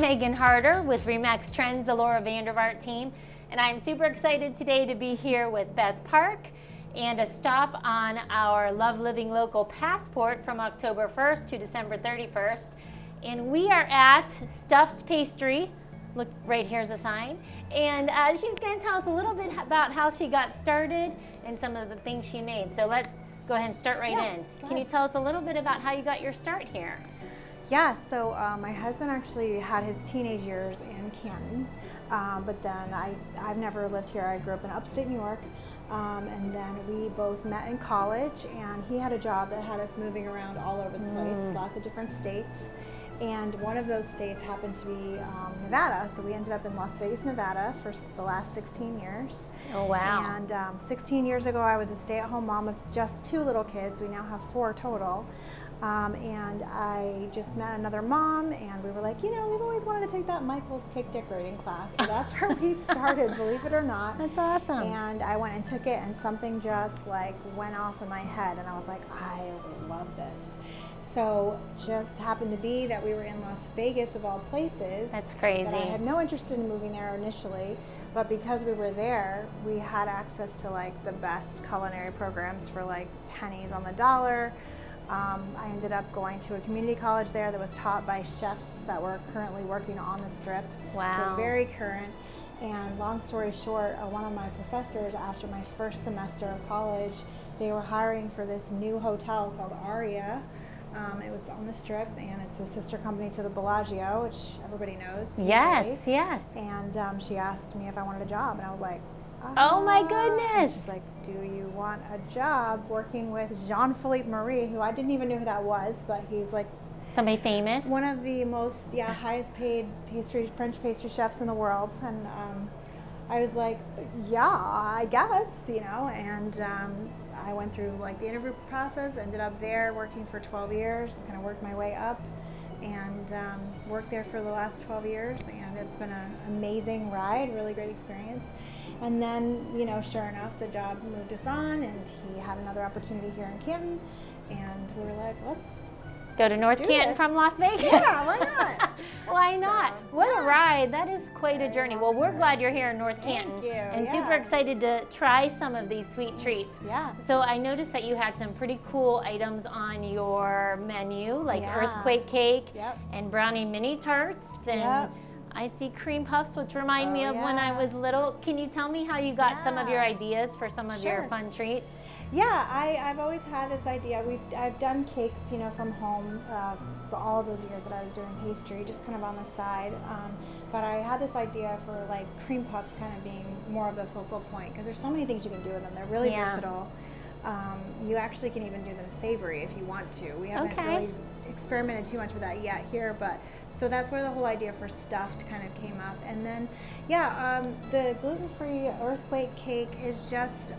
Megan Harder with Remax Trends, the Laura Vandervaart team, and I'm super excited today to be here with Beth Park and a stop on our Love Living Local Passport from October 1st to December 31st. And we are at Stuffed Pastry. Look, right here's a sign. And she's going to tell us a little bit about how she got started and some of the things she made. So let's go ahead and start right in. Can you tell us a little bit about how you got your start here? Yeah, so my husband actually had his teenage years in Canton, but then I've never lived here. I grew up in upstate New York, and then we both met in college, and he had a job that had us moving around all over the place, lots of different states, and one of those states happened to be Nevada, so we ended up in Las Vegas, Nevada for the last 16 years. Oh, wow. And 16 years ago, I was a stay-at-home mom of just 2 little kids. We now have 4 total. And I just met another mom, and we were like, you know, we've always wanted to take that Michael's cake decorating class. So that's where we started, believe it or not. That's awesome. And I went and took it, and something just like went off in my head, and I was like, I love this. So just happened to be that we were in Las Vegas of all places. That's crazy. That I had no interest in moving there initially, but because we were there, we had access to like the best culinary programs for like pennies on the dollar. I ended up going to a community college there that was taught by chefs that were currently working on the Strip. Wow. So very current. And long story short, one of my professors, after my first semester of college, they were hiring for this new hotel called Aria. It was on the Strip, and it's a sister company to the Bellagio, which everybody knows. Yes, usually. yes. And she asked me if I wanted a job, and I was like, oh my goodness. She's like, do you want a job working with Jean-Philippe Marie, who I didn't even know who that was, but he's like somebody famous? One of the most, highest paid French pastry chefs in the world. And I was like, yeah, I guess, you know, and I went through like the interview process, ended up there working for 12 years, kind of worked my way up, and worked there for the last 12 years, and it's been an amazing ride, really great experience. And then, you know, sure enough, the job moved us on, and he had another opportunity here in Canton, and we were like, let's go to North Canton from Las Vegas. Yeah, why not? Why not? What a ride. That is quite a journey. Well, we're glad you're here in North Canton. Thank you. And super excited to try some of these sweet treats. Yeah. So I noticed that you had some pretty cool items on your menu, like earthquake cake and brownie mini tarts and I see cream puffs, which remind me of when I was little. Can you tell me how you got some of your ideas for some of your fun treats? Yeah, I've always had this idea. I've done cakes, you know, from home for all those years that I was doing pastry, just kind of on the side. But I had this idea for like cream puffs kind of being more of the focal point, because there's so many things you can do with them. They're really versatile. You actually can even do them savory if you want to. We haven't really experimented too much with that yet here, but so that's where the whole idea for stuffed kind of came up. And then, the gluten-free earthquake cake is just,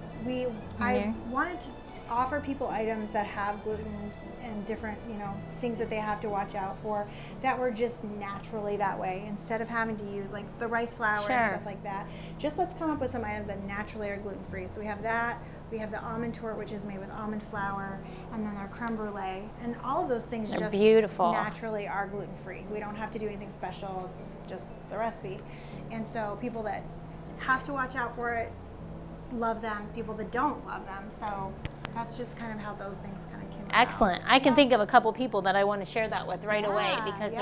I wanted to offer people items that have gluten and different, you know, things that they have to watch out for that were just naturally that way, instead of having to use like the rice flour and stuff like that. Just let's come up with some items that naturally are gluten-free. So we have that. We have the almond torte, which is made with almond flour, and then our creme brulee, and all of those things just beautiful. Naturally are gluten-free. We don't have to do anything special. It's just the recipe. And so people that have to watch out for it love them. People that don't love them. So that's just kind of how those things kind of came about. Excellent. I can think of a couple people that I want to share that with right away, because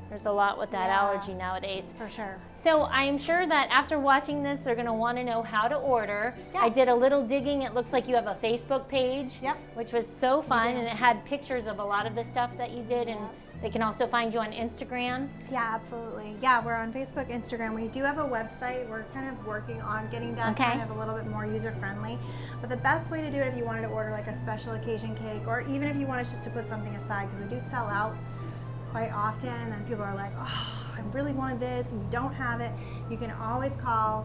there's a lot with that allergy nowadays. For sure. So I'm sure that after watching this, they're going to want to know how to order. I did a little digging. It looks like you have a Facebook page, which was so fun, and it had pictures of a lot of the stuff that you did, and they can also find you on Instagram. Yeah, absolutely. Yeah, we're on Facebook, Instagram. We do have a website. We're kind of working on getting that kind of a little bit more user-friendly. But the best way to do it, if you wanted to order like a special occasion cake, or even if you wanted just to put something aside, because we do sell out quite often, and then people are like, oh, I really wanted this, and you don't have it, you can always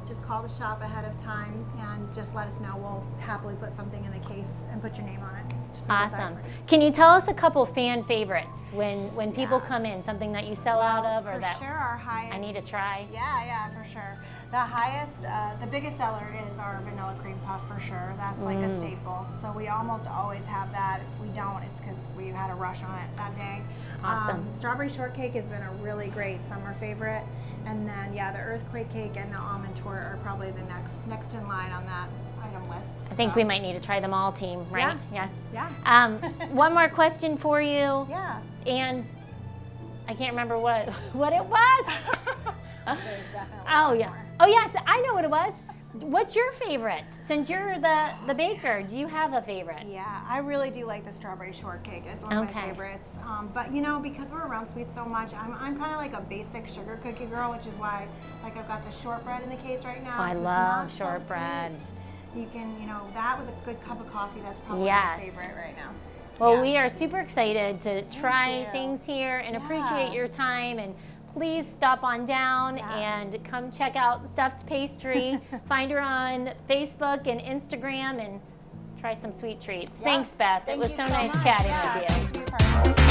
just call the shop ahead of time and just let us know. We'll happily put something in the case and put your name on it. Awesome. Can you tell us a couple fan favorites when people come in, something that you sell out of, or that our highest, I need to try? Yeah, for sure. The highest, the biggest seller is our vanilla cream puff for sure. That's like a staple. So we almost always have that. If we don't, it's because we had a rush on it that day. Awesome. Strawberry shortcake has been a really great summer favorite. And then, yeah, the earthquake cake and the almond tort are probably the next in line on that item list. I think we might need to try them all, team, right? Yeah. Yes. Yeah. One more question for you. Yeah. And I can't remember what it was. There's definitely Oh, one yeah. more. Oh, yes, I know what it was. What's your favorite? Since you're the baker, do you have a favorite? Yeah, I really do like the strawberry shortcake. It's one of my favorites. But you know, because we're around sweets so much, I'm kind of like a basic sugar cookie girl, which is why like I've got the shortbread in the case right now. Oh, I 'cause it's love not so shortbread. sweet. You can, you know, that with a good cup of coffee, that's probably Yes. my favorite right now. Well, Yeah. we are super excited to try you. things here and Yeah. appreciate your time. And please stop on down and come check out Stuffed Pastry. Find her on Facebook and Instagram and try some sweet treats. Yeah. Thanks, Beth. Thank it was you so so nice much. chatting Yeah, with you. thank you for having me.